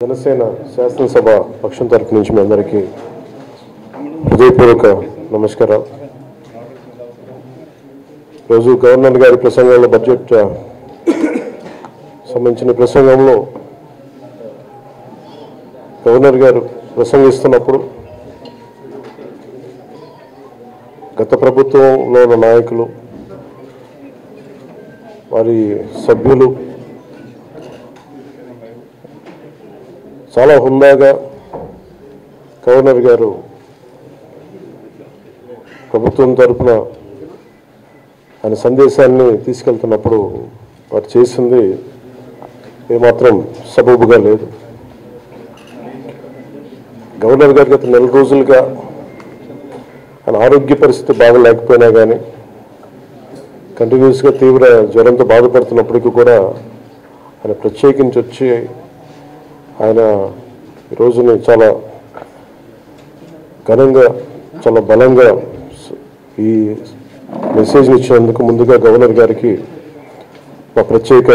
జనసేన శాసనసభ పక్షం తరపు నుంచి మీ అందరికీ హృదయపూర్వక నమస్కారం. రోజు గవర్నర్ గారి ప్రసంగంలో బడ్జెట్ సంబంధించిన ప్రసంగంలో గవర్నర్ గారు ప్రసంగిస్తున్నప్పుడు గత ప్రభుత్వంలో ఉన్న నాయకులు వారి సభ్యులు చాలా హుందాగా గవర్నర్ గారు ప్రభుత్వం తరఫున ఆయన సందేశాన్ని తీసుకెళ్తున్నప్పుడు వారు చేసింది ఏమాత్రం సబబుగా లేదు. గవర్నర్ గారు గత నెల రోజులుగా ఆయన ఆరోగ్య పరిస్థితి బాగలేకపోయినా కానీ కంటిన్యూస్గా తీవ్ర జ్వరంతో బాధపడుతున్నప్పటికీ కూడా ఆయన ప్రత్యేకించి వచ్చి ఆయన ఈరోజుని చాలా ఘనంగా చాలా బలంగా ఈ మెసేజ్ని ఇచ్చినందుకు ముందుగా గవర్నర్ గారికి మా ప్రత్యేక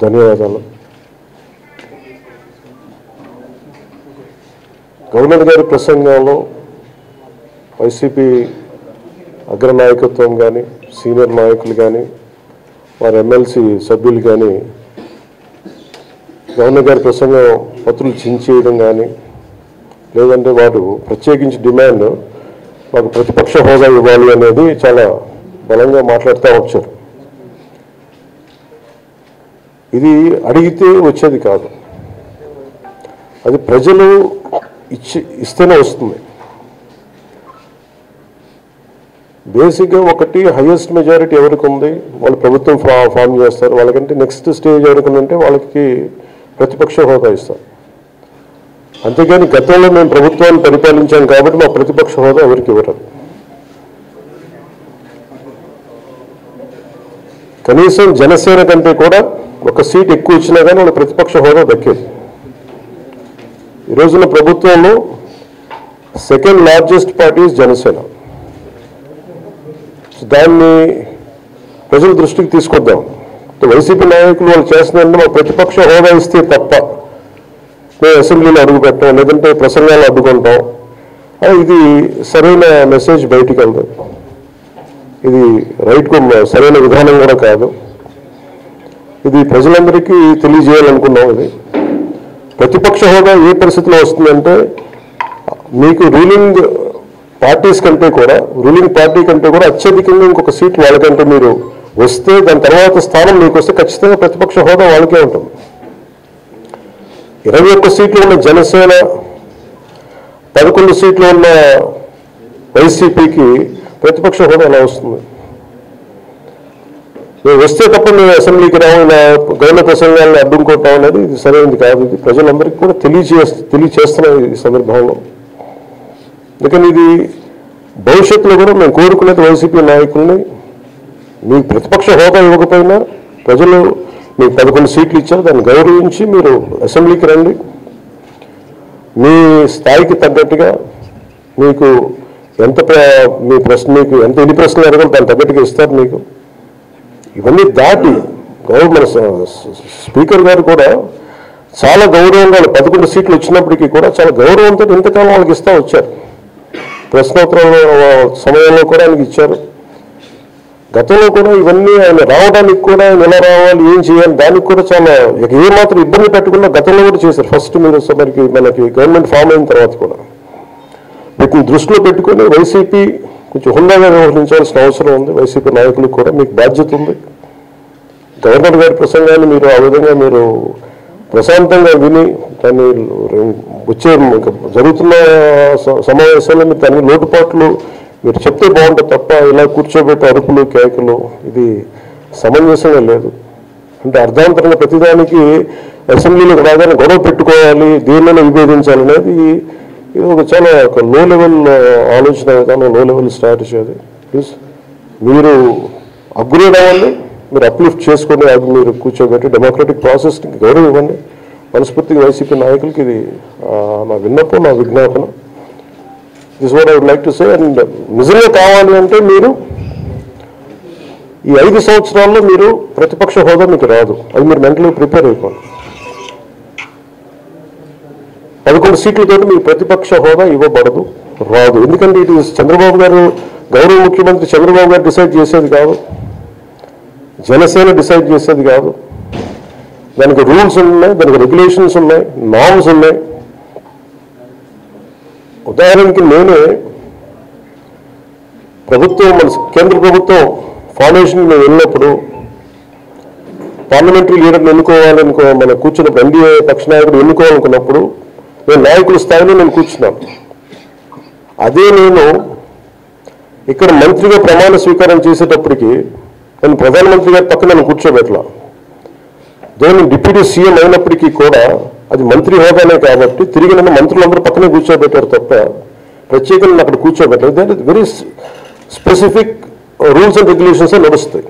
ధన్యవాదాలు. గవర్నర్ గారి ప్రసంగంలో వైసీపీ అగ్రనాయకత్వం కానీ సీనియర్ నాయకులు కానీ వారి ఎమ్మెల్సీ సభ్యులు కానీ గవర్నర్ గారి ప్రసంగం పత్రులు చించేయడం కానీ లేదంటే వారు ప్రత్యేకించి డిమాండ్ మాకు ప్రతిపక్ష హోదా ఇవ్వాలి అనేది చాలా బలంగా మాట్లాడుతూ వచ్చారు. ఇది అడిగితే వచ్చేది కాదు, అది ప్రజలు ఇస్తేనే వస్తుంది. బేసిక్గా ఒకటి హైయెస్ట్ మెజారిటీ ఎవరికి ఉంది వాళ్ళు ప్రభుత్వం ఫామ్ చేస్తారు, వాళ్ళకంటే నెక్స్ట్ స్టేజ్ ఎవరికి ఉంటే వాళ్ళకి ప్రతిపక్ష హోదా ఇస్తారు. అంతేగాని గతంలో మేము ప్రభుత్వాన్ని పరిపాలించాం కాబట్టి మా ప్రతిపక్ష హోదా ఎవరికి ఇవ్వరు. కనీసం జనసేన కంటే కూడా ఒక సీట్ ఎక్కువ ఇచ్చినా కానీ వాళ్ళ ప్రతిపక్ష హోదా దక్కేది. ఈ రోజున ప్రభుత్వంలో సెకండ్ లార్జెస్ట్ పార్టీ జనసేన. దాన్ని ప్రజల దృష్టికి తీసుకొద్దాం. వైసీపీ నాయకులు వాళ్ళు చేస్తున్నారంటే మా ప్రతిపక్ష హోదా ఇస్తే తప్ప మేము అసెంబ్లీలో అడుగు పెట్టాం లేదంటే ప్రసంగాలు అడ్డుకుంటాం, ఇది సరైన మెసేజ్ బయటికి వెళ్దాం. ఇది సరైన విధానం కూడా కాదు. ఇది ప్రజలందరికీ తెలియజేయాలనుకున్నాం. ఇది ప్రతిపక్ష హోదా ఏ పరిస్థితిలో వస్తుందంటే మీకు రూలింగ్ పార్టీ కంటే కూడా అత్యధికంగా ఇంకొక సీట్ వాళ్ళకంటే మీరు వస్తే దాని తర్వాత స్థానం మీకు వస్తే ఖచ్చితంగా ప్రతిపక్ష హోదా వాళ్ళకే ఉంటుంది. 21 సీట్లు ఉన్న జనసేన 11 సీట్లు ఉన్న వైసీపీకి ప్రతిపక్ష హోదా ఎలా వస్తుంది? మేము వస్తే తప్ప మేము అసెంబ్లీకి రావు, గవర్నర్ ప్రసంగాలను అడ్డుకోవటం అనేది ఇది సరైనది కాదు. ఇది ప్రజలందరికీ కూడా తెలియచేస్తున్నాం ఈ సందర్భంలో. అందుకని ఇది భవిష్యత్తులో కూడా మేము కోరుకునేది వైసీపీ నాయకుల్ని మీకు ప్రతిపక్ష హోదా ఇవ్వకపోయినా ప్రజలు మీకు 11 సీట్లు ఇచ్చారు, దాన్ని గౌరవించి మీరు అసెంబ్లీకి రండి. మీ స్థాయికి తగ్గట్టుగా మీకు మీకు ఎన్ని ప్రశ్నలు అడగాలి దాన్ని తగ్గట్టుగా ఇస్తారు మీకు. ఇవన్నీ దాటి మన స్పీకర్ గారు కూడా చాలా గౌరవంగా 11 సీట్లు వచ్చినప్పటికీ కూడా చాలా గౌరవంతో ఇంతకాలం వాళ్ళకి ఇస్తూ వచ్చారు. ప్రశ్నోత్తరాల సమయంలో కూడా ఆయనకి ఇచ్చారు. గతంలో కూడా ఇవన్నీ ఆయన రావడానికి కూడా ఆయన ఎలా రావాలి ఏం చేయాలి దానికి కూడా చాలా ఏమాత్రం ఇబ్బంది పెట్టకుండా గతంలో కూడా చేశారు. ఫస్ట్ మనకి గవర్నమెంట్ ఫామ్ అయిన తర్వాత కూడా వీటిని దృష్టిలో పెట్టుకుని వైసీపీ కొంచెం హుందాగా వ్యవహరించాల్సిన అవసరం ఉంది. వైసీపీ నాయకులకు కూడా మీకు బాధ్యత ఉంది. గవర్నర్ గారి ప్రసంగాన్ని మీరు ఆ విధంగా మీరు ప్రశాంతంగా విని దాన్ని వచ్చే జరుగుతున్న సమావేశాల్లో మీరు దాని లోటుపాట్లు మీరు చెప్తే బాగుంటుంది తప్ప ఇలా కూర్చోబెట్టి అరుపులు కేకలు ఇది సమంజసంగా లేదు. అంటే అర్ధాంతరంగా ప్రతిదానికి అసెంబ్లీలోకి రాగానే గొడవ పెట్టుకోవాలి, దేనిలో విభేదించాలి అనేది ఇది చాలా లో లెవెల్ ఆలోచన విధానం, లో లెవెల్ స్ట్రాటజీ. అది ప్లీజ్ మీరు అప్గ్రేడ్ అవ్వండి, మీరు అప్లిఫ్ట్ చేసుకొని అది మీరు కూర్చోబెట్టి డెమోక్రటిక్ ప్రాసెస్కి గౌరవం ఇవ్వండి. మనస్ఫూర్తిగా వైసీపీ నాయకులకి ఇది నా విన్నపం, నా విజ్ఞాపన. This what I would like to say. And నిజంగా కావాలి అంటే మీరు ఈ 5 సంవత్సరాల్లో మీరు ప్రతిపక్ష హోదా మీకు రాదు, అది మీరు మెంటల్గా ప్రిపేర్ అయిపోండి. 11 సీట్లతో మీకు ప్రతిపక్ష హోదా ఇవ్వబడదు, రాదు. ఎందుకంటే ఇది చంద్రబాబు గారు, గౌరవ ముఖ్యమంత్రి చంద్రబాబు గారు డిసైడ్ చేసేది కాదు, జనసేన డిసైడ్ చేసేది కాదు. దానికి రూల్స్ ఉన్నాయి, దానికి రెగ్యులేషన్స్ ఉన్నాయి, నార్మ్స్ ఉన్నాయి. ఉదాహరణకి నేనే ప్రభుత్వం, మన కేంద్ర ప్రభుత్వం ఫార్మేషన్ మేము వెళ్ళినప్పుడు పార్లమెంటరీ లీడర్ని ఎన్నుకోవాలనుకో, మన కూర్చున్నప్పుడు ఎన్డీఏ పక్ష నాయకుడు ఎన్నుకోవాలనుకున్నప్పుడు నేను నాయకుల స్థాయిలో నేను కూర్చున్నాను. అదే నేను ఇక్కడ మంత్రిగా ప్రమాణ స్వీకారం చేసేటప్పటికి నేను ప్రధానమంత్రి గారి పక్కన నన్ను కూర్చోబెట్టలా. నేను డిప్యూటీ సీఎం అయినప్పటికీ కూడా అది మంత్రి హోదానే కాబట్టి తిరిగి నన్ను మంత్రులందరూ పక్కనే కూర్చోబెట్టారు తప్ప ప్రత్యేకంగా అక్కడ కూర్చోబెట్టారు. దాని very specific rules and regulations నడుస్తాయి.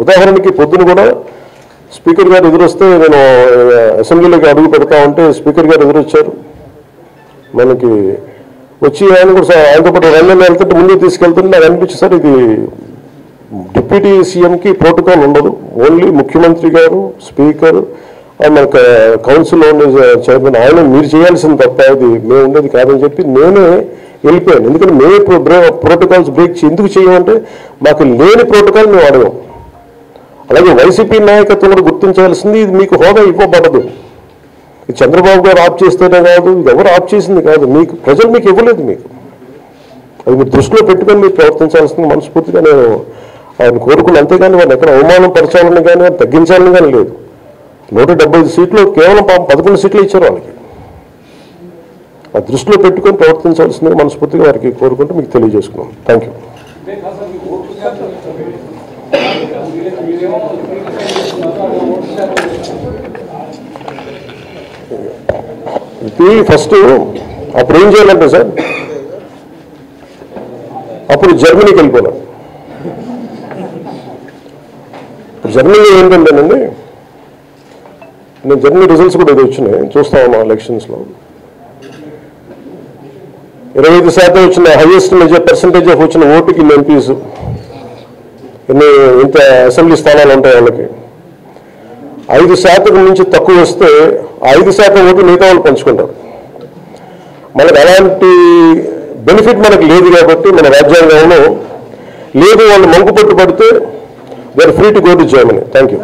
ఉదాహరణకి పొద్దున కూడా స్పీకర్ గారు ఎదురొస్తే నేను అసెంబ్లీలోకి అడుగు పెడతా ఉంటే స్పీకర్ గారు ఎదురొచ్చారు. మనకి వచ్చి ఆయన కూడా ఆయనతో పాటు రంగంలో వెళ్తుంటే ముందే తీసుకెళ్తుంటే నాకు అనిపించింది, సార్ ఇది డిప్యూటీ సీఎంకి ప్రోటోకాల్ ఉండదు, ఓన్లీ ముఖ్యమంత్రి గారు, స్పీకర్, మనకు కౌన్సిల్లో ఉండే చైర్మన్ ఆయన మీరు చేయాల్సింది తప్ప ఇది మేము ఉండేది కాదని చెప్పి నేనే వెళ్ళిపోయాను. ఎందుకంటే మేమే ప్రోటోకాల్స్ బ్రేక్ ఎందుకు చేయమంటే మాకు లేని ప్రోటోకాల్ మేము అడగం. అలాగే వైసీపీ నాయకత్వం కూడా గుర్తించాల్సింది, ఇది మీకు హోదా ఇవ్వబడదు. ఇది చంద్రబాబు గారు ఆప్ చేస్తేనే కాదు, ఇది ఎవరు ఆప్ చేసింది కాదు, మీకు ప్రజలు మీకు ఇవ్వలేదు. మీకు అది మీరు దృష్టిలో పెట్టుకొని మీరు ప్రవర్తించాల్సింది మనస్ఫూర్తిగా నేను ఆయన కోరుకుని, అంతేగాని వారిని ఎక్కడ అవమానం పరచాలని కానీ వారిని తగ్గించాలని కానీ లేదు. 175 సీట్లు కేవలం 11 సీట్లు ఇచ్చారు వాళ్ళకి. ఆ దృష్టిలో పెట్టుకొని ప్రవర్తించాల్సింది మనస్ఫూర్తిగా వారికి కోరుకుంటూ మీకు తెలియజేసుకున్నాను. Thank you. ఇది ఫస్ట్ అప్పుడు ఏం చేయాలంటే సార్, అప్పుడు జర్మనీకి వెళ్ళిపోయినా. జర్మనీలో ఏంటంటేనండి, నేను జర్మనీ రిజల్ట్స్ కూడా ఇది వచ్చినాయి, చూస్తా ఉన్నా ఎలక్షన్స్లో 25% వచ్చిన హైయెస్ట్ పర్సంటేజ్ ఆఫ్ వచ్చిన ఓటుకి ఇన్ని ఎంపీస్, ఇంత అసెంబ్లీ స్థానాలు ఉంటాయి వాళ్ళకి. 5% నుంచి తక్కువ వస్తే 5% ఓటు మిగతా వాళ్ళు పంచుకుంటారు. మనకు అలాంటి బెనిఫిట్ మనకు లేదు కాబట్టి మన రాజ్యాంగంలో లేదు. వాళ్ళు మంకు పట్టు పడితే they are free to go to Germany. Thank you.